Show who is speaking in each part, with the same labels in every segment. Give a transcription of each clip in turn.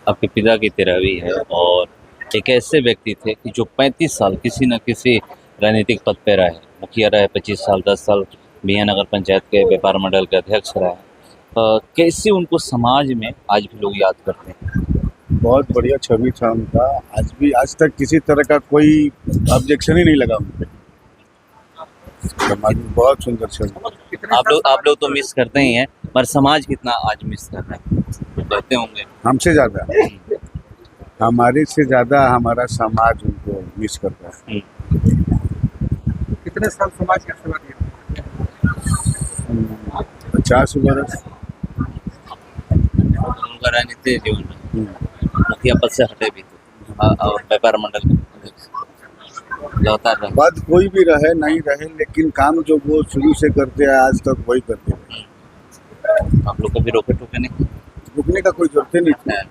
Speaker 1: आपके पिता की तेरहवीं है और एक ऐसे व्यक्ति थे कि जो 35 साल किसी न किसी राजनीतिक पद पे रहे, मुखिया रहे 25 साल, 10 साल बिया नगर पंचायत के व्यापार मंडल के अध्यक्ष रहे। कैसे उनको समाज में आज भी लोग याद करते हैं?
Speaker 2: बहुत बढ़िया छवि था उनका। आज भी, आज तक किसी तरह का कोई ऑब्जेक्शन ही नहीं लगा उनपे। समाज में बहुत सुंदर छवि।
Speaker 1: आप लोग तो मिस करते ही हैं, पर समाज कितना आज मिस कर रहा है, तो कहते होंगे।
Speaker 2: हमसे ज्यादा, हमारे से ज्यादा हमारा समाज उनको मिस कर रहा है।
Speaker 3: कितने साल समाज की सेवा की?
Speaker 2: 50 बरस।
Speaker 1: उनका राजनीतिक जीवन में मुखिया पद से हटे भी थे और व्यापार मंडल लगातार रहे।
Speaker 2: पद कोई भी रहे नहीं रहे, लेकिन काम जो वो शुरू से करते हैं आज तक वही करते हैं।
Speaker 1: आप लोग कभी रोके टोके नहीं?
Speaker 2: रुकने का कोई जरूरत ही नहीं था।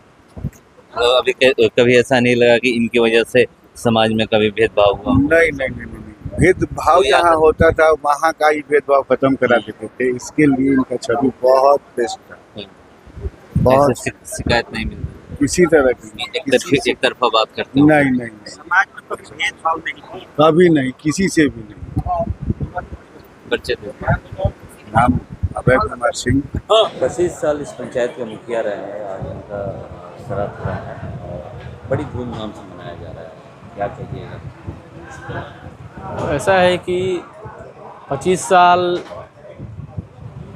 Speaker 1: तो अभी कभी ऐसा नहीं लगा कि इनकी वजह से समाज में कभी भेदभाव हुआ?
Speaker 2: नहीं नहीं नहीं नहीं, भेदभाव जहाँ होता था वहाँ का ही भेदभाव खत्म करा देते थे। इसके लिए इनका छवि बहुत बेस्ट था। बहुत
Speaker 1: शिकायत नहीं मिलती?
Speaker 2: किसी तरह की
Speaker 1: एक तरफा बात करते हो?
Speaker 2: नहीं नहीं नहीं,
Speaker 3: समाज में कभी भेदभाव नहीं किया।
Speaker 2: कभी नहीं, किसी से भी नहीं।
Speaker 1: बच्चे थे।
Speaker 2: नाम अभय कुमार सिंह।
Speaker 1: 25 साल इस पंचायत के मुखिया रहे हैं, आज उनका श्राद्ध रहा है और बड़ी धूमधाम से मनाया जा रहा है, क्या कहिएगा?
Speaker 4: ऐसा है कि 25 साल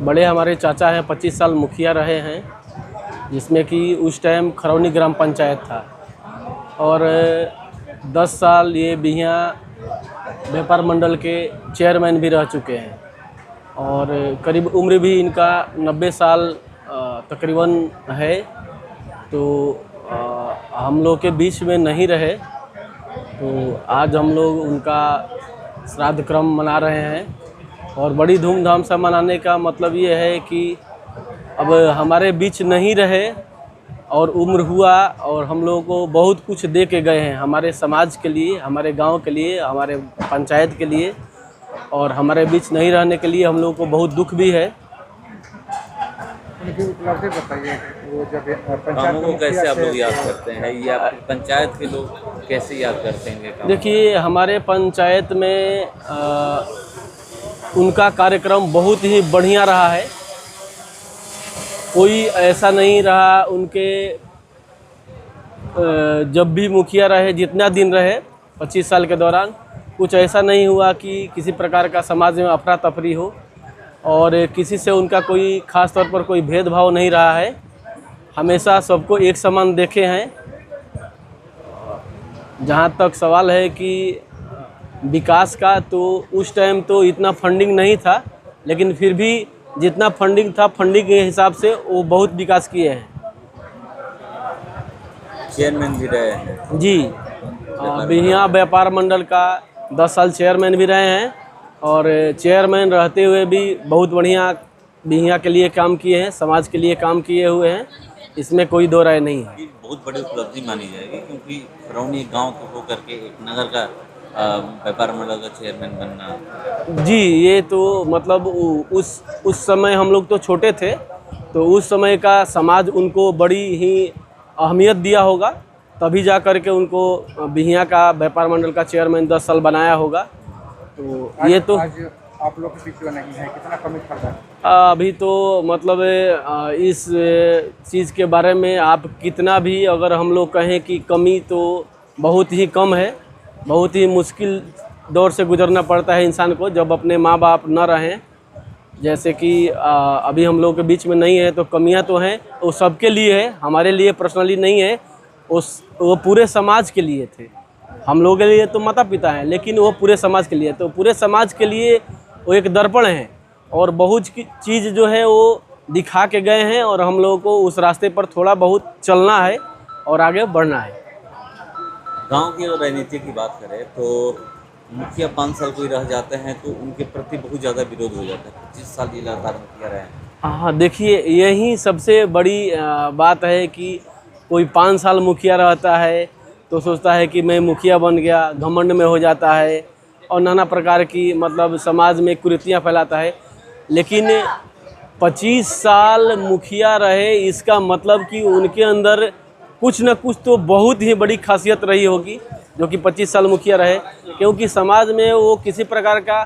Speaker 4: बड़े हमारे चाचा हैं, 25 साल मुखिया रहे हैं, जिसमें कि उस टाइम खरौनी ग्राम पंचायत था और 10 साल ये बिहिया व्यापार मंडल के चेयरमैन भी रह चुके हैं और करीब उम्र भी इनका 90 साल तकरीबन है। तो हम लोग के बीच में नहीं रहे, तो आज हम लोग उनका श्राद्ध क्रम मना रहे हैं और बड़ी धूमधाम से मनाने का मतलब ये है कि अब हमारे बीच नहीं रहे और उम्र हुआ और हम लोगों को बहुत कुछ दे के गए हैं हमारे समाज के लिए, हमारे गांव के लिए, हमारे पंचायत के लिए, और हमारे बीच नहीं रहने के लिए हम लोगों को बहुत दुख भी है।
Speaker 3: उनकी उपलब्धि बताइए, वो जब
Speaker 1: कामों को कैसे आप लोग याद करते हैं, या पंचायत के लोग कैसे याद करते हैं?
Speaker 4: देखिए, हमारे पंचायत में उनका कार्यक्रम बहुत ही बढ़िया रहा है। कोई ऐसा नहीं रहा उनके जब भी मुखिया रहे, जितना दिन रहे 25 साल के दौरान, कुछ ऐसा नहीं हुआ कि किसी प्रकार का समाज में अफरा तफरी हो और किसी से उनका कोई ख़ास तौर पर कोई भेदभाव नहीं रहा है। हमेशा सबको एक समान देखे हैं। जहाँ तक सवाल है कि विकास का, तो उस टाइम तो इतना फंडिंग नहीं था, लेकिन फिर भी जितना फंडिंग था, फंडिंग के हिसाब से वो बहुत विकास किए हैं।
Speaker 1: चेयरमैन भी रहे हैं
Speaker 4: जी, बिहिया व्यापार मंडल का 10 साल चेयरमैन भी रहे हैं और चेयरमैन रहते हुए भी बहुत बढ़िया बिहिया के लिए काम किए हैं, समाज के लिए काम किए हुए हैं, इसमें कोई दो राय नहीं है।
Speaker 1: बहुत बड़ी उपलब्धि मानी जाएगी, क्योंकि खरौनी गांव को होकर के एक नगर का व्यापार मंडल का चेयरमैन बनना।
Speaker 4: जी, ये तो मतलब उस समय हम लोग तो छोटे थे, तो उस समय का समाज उनको बड़ी ही अहमियत दिया होगा, तभी जा कर के उनको बिहिया का व्यापार मंडल का चेयरमैन 10 साल बनाया होगा। तो ये तो
Speaker 3: आज आप लोग के बीच में नहीं है, कितना कमी कर रहा है?
Speaker 4: अभी तो मतलब इस चीज़ के बारे में आप कितना भी अगर हम लोग कहें कि कमी, तो बहुत ही कम है। बहुत ही मुश्किल दौर से गुजरना पड़ता है इंसान को जब अपने माँ बाप न रहें, जैसे कि अभी हम लोग के बीच में नहीं है, तो कमियां तो हैं, वो सबके लिए है, हमारे लिए पर्सनली नहीं है, वो पूरे समाज के लिए थे। हम लोगों के लिए तो माता पिता हैं, लेकिन वो पूरे समाज के लिए, तो पूरे समाज के लिए वो एक दर्पण है और बहुत चीज़ जो है वो दिखा के गए हैं और हम लोगों को उस रास्ते पर थोड़ा बहुत चलना है और आगे बढ़ना है।
Speaker 1: गांव की और राजनीति की बात करें तो मुखिया 5 साल कोई रह जाते हैं तो उनके प्रति बहुत ज़्यादा विरोध हो जाता है। 25 साल ये लगातार मुखिया रहे हैं।
Speaker 4: हाँ, देखिए, यही सबसे बड़ी बात है कि कोई 5 साल मुखिया रहता है तो सोचता है कि मैं मुखिया बन गया, घमंड में हो जाता है और नाना प्रकार की मतलब समाज में कुरीतियाँ फैलाता है। लेकिन 25 साल मुखिया रहे, इसका मतलब कि उनके अंदर कुछ न कुछ तो बहुत ही बड़ी खासियत रही होगी जो कि 25 साल मुखिया रहे, क्योंकि समाज में वो किसी प्रकार का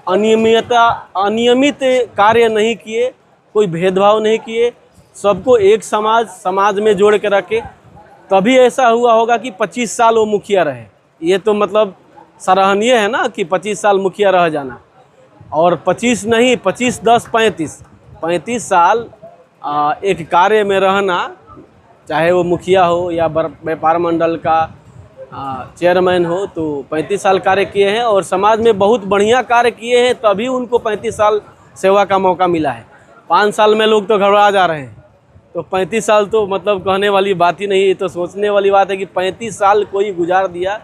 Speaker 4: अनियमित कार्य नहीं किए, कोई भेदभाव नहीं किए, सबको एक समाज में जोड़ के रखे, तभी ऐसा हुआ होगा कि 25 साल वो मुखिया रहे। ये तो मतलब सराहनीय है ना कि 25 साल मुखिया रह जाना। और 25 नहीं, 25 10 35 साल एक कार्य में रहना, चाहे वो मुखिया हो या व्यापार मंडल का चेयरमैन हो, तो 35 साल कार्य किए हैं और समाज में बहुत बढ़िया कार्य किए हैं, तभी उनको 35 साल सेवा का मौका मिला है। 5 साल में लोग तो घबरा जा रहे हैं, तो 35 साल तो मतलब कहने वाली बात ही नहीं है। तो सोचने वाली बात है कि 35 साल कोई गुजार दिया।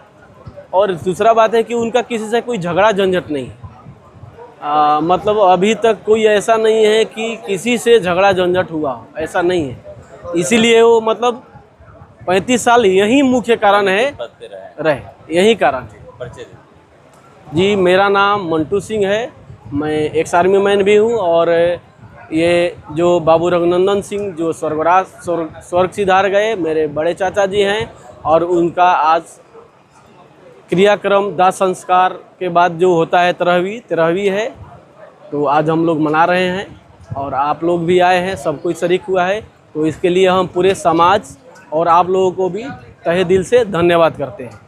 Speaker 4: और दूसरा बात है कि उनका किसी से कोई झगड़ा झंझट नहीं है। मतलब अभी तक कोई ऐसा नहीं है कि किसी से झगड़ा झंझट हुआ हो, ऐसा नहीं है। इसीलिए वो मतलब 35 साल यही मुख्य कारण है रहे, यही कारण है। जी, मेरा नाम मंटू सिंह है, मैं एक्स आर्मी मैन भी हूँ। और ये जो बाबू रघुनंदन सिंह जो स्वर्ग सिधार गए, मेरे बड़े चाचा जी हैं, और उनका आज क्रियाक्रम दाह संस्कार के बाद जो होता है 13वीं है, तो आज हम लोग मना रहे हैं और आप लोग भी आए हैं, सब कोई शरीक हुआ है। तो इसके लिए हम पूरे समाज और आप लोगों को भी तहे दिल से धन्यवाद करते हैं।